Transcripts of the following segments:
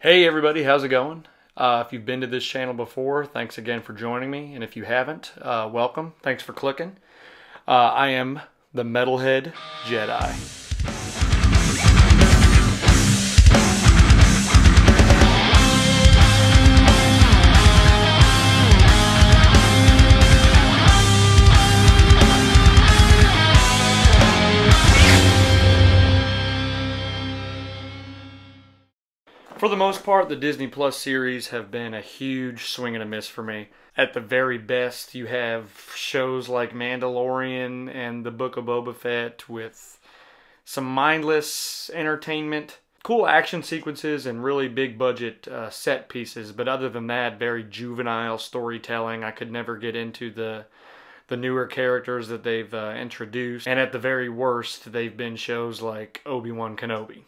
Hey everybody, how's it going? If you've been to this channel before, thanks again for joining me. And if you haven't, welcome. Thanks for clicking. I am the Metalhead Jedi. For the most part, the Disney Plus series have been a huge swing and a miss for me. At the very best, you have shows like Mandalorian and The Book of Boba Fett with some mindless entertainment, cool action sequences, and really big budget set pieces. But other than that, very juvenile storytelling. I could never get into the newer characters that they've introduced. And at the very worst, they've been shows like Obi-Wan Kenobi.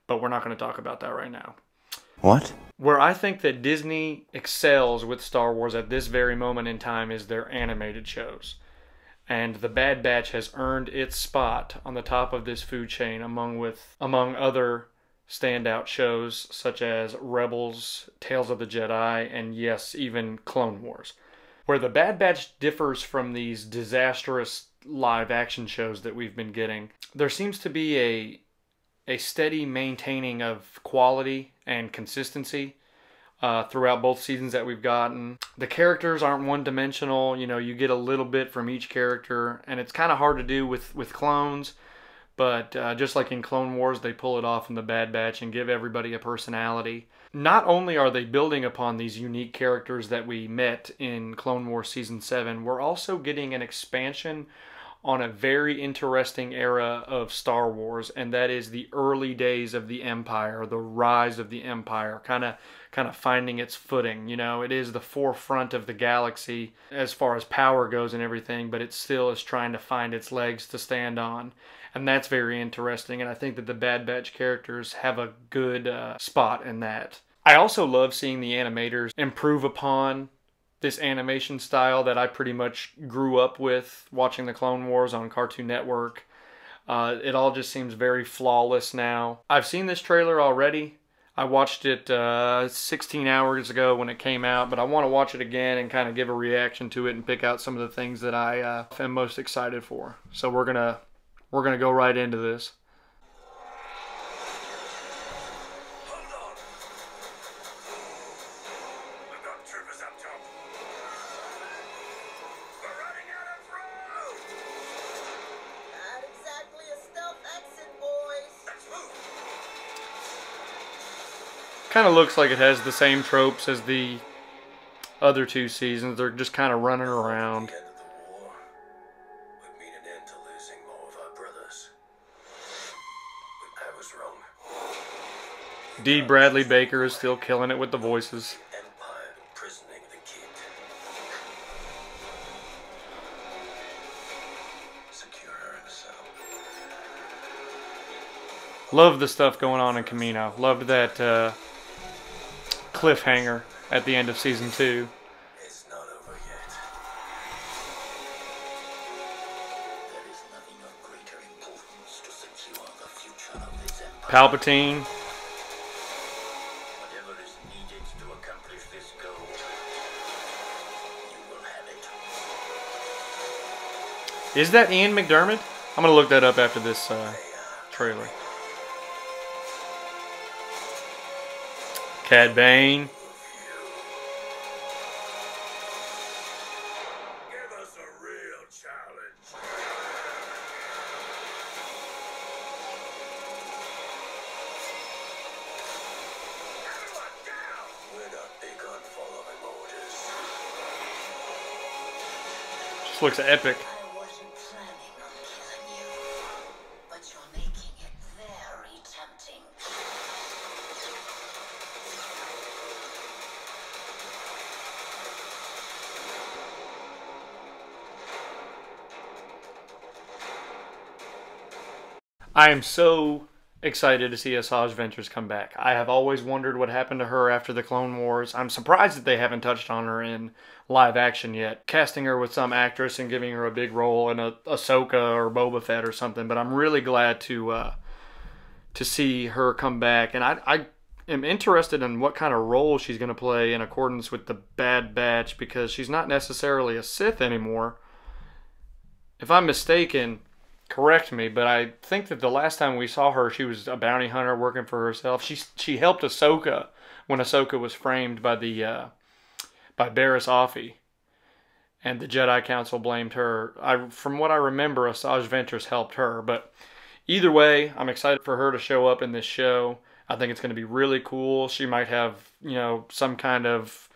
But we're not going to talk about that right now. What? Where I think that Disney excels with Star Wars at this very moment in time is their animated shows. And The Bad Batch has earned its spot on the top of this food chain among other standout shows such as Rebels, Tales of the Jedi, and yes, even Clone Wars. Where The Bad Batch differs from these disastrous live action shows that we've been getting, there seems to be a steady maintaining of quality and consistency throughout both seasons that we've gotten. The characters aren't one-dimensional. You know, you get a little bit from each character, and it's kind of hard to do with clones. But just like in Clone Wars, they pull it off in The Bad Batch and give everybody a personality. Not only are they building upon these unique characters that we met in Clone Wars Season 7, we're also getting an expansion on a very interesting era of Star Wars, and that is the early days of the Empire, the rise of the Empire, kind of finding its footing. You know, it is the forefront of the galaxy as far as power goes and everything, but it still is trying to find its legs to stand on. And that's very interesting, and I think that the Bad Batch characters have a good spot in that. I also love seeing the animators improve upon this animation style that I pretty much grew up with watching the Clone Wars on Cartoon Network. It all just seems very flawless now. I've seen this trailer already. I watched it 16 hours ago when it came out, but I want to watch it again and kind of give a reaction to it and pick out some of the things that I am most excited for. So we're gonna go right into this. Kind of looks like it has the same tropes as the other two seasons. They're just kind of running around. D. Bradley Baker is still killing it with the voices. Love the stuff going on in Kamino. Loved that cliffhanger at the end of season 2. It's not over yet. There is nothing of greater importance to secure the future of this empire. Palpatine. Whatever is needed to accomplish this goal, you will have it. Is that Ian McDiarmid? I'm gonna look that up after this trailer. Cad Bane. Give us a real challenge. Everyone down! We're not big on following orders. Just looks epic. I wasn't planning on killing you, but you're making it very tempting. I am so excited to see Asajj Ventress come back. I have always wondered what happened to her after the Clone Wars. I'm surprised that they haven't touched on her in live action yet. Casting her with some actress and giving her a big role in a Ahsoka or Boba Fett or something. But I'm really glad to to see her come back. And I am interested in what kind of role she's going to play in accordance with the Bad Batch, because she's not necessarily a Sith anymore. If I'm mistaken, correct me, but I think that the last time we saw her, she was a bounty hunter working for herself. She helped Ahsoka when Ahsoka was framed by by Barriss Offee, and the Jedi Council blamed her. From what I remember, Asajj Ventress helped her. But either way, I'm excited for her to show up in this show. I think it's going to be really cool. She might have, some kind of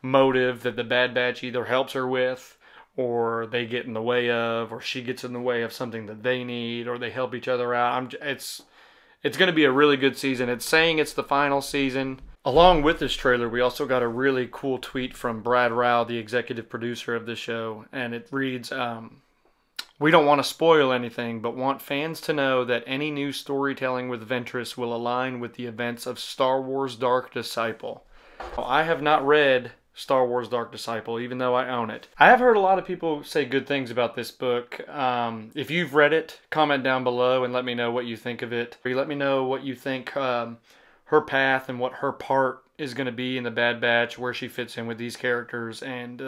motive that the Bad Batch either helps her with, or they get in the way of, or she gets in the way of something that they need, or they help each other out. It's going to be a really good season. It's saying it's the final season. Along with this trailer, we also got a really cool tweet from Brad Rao, the executive producer of the show, and it reads, "We don't want to spoil anything, but want fans to know that any new storytelling with Ventress will align with the events of Star Wars Dark Disciple." I have not read Star Wars Dark Disciple, even though I own it. I have heard a lot of people say good things about this book. If you've read it, comment down below and let me know what you think of it. Or let me know what you think her path and what her part is going to be in the Bad Batch, where she fits in with these characters, and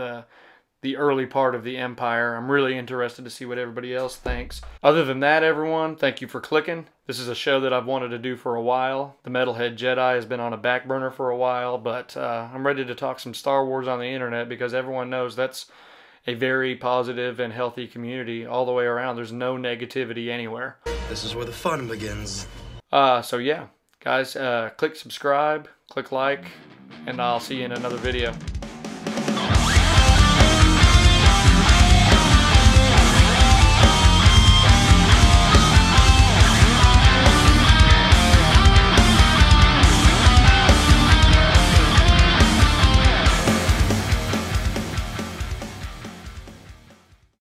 the early part of the Empire. I'm really interested to see what everybody else thinks. Other than that, everyone, thank you for clicking. This is a show that I've wanted to do for a while. The Metalhead Jedi has been on a back burner for a while, but I'm ready to talk some Star Wars on the internet, because everyone knows that's a very positive and healthy community all the way around. There's no negativity anywhere. This is where the fun begins. So yeah, guys, click subscribe, click like, and I'll see you in another video.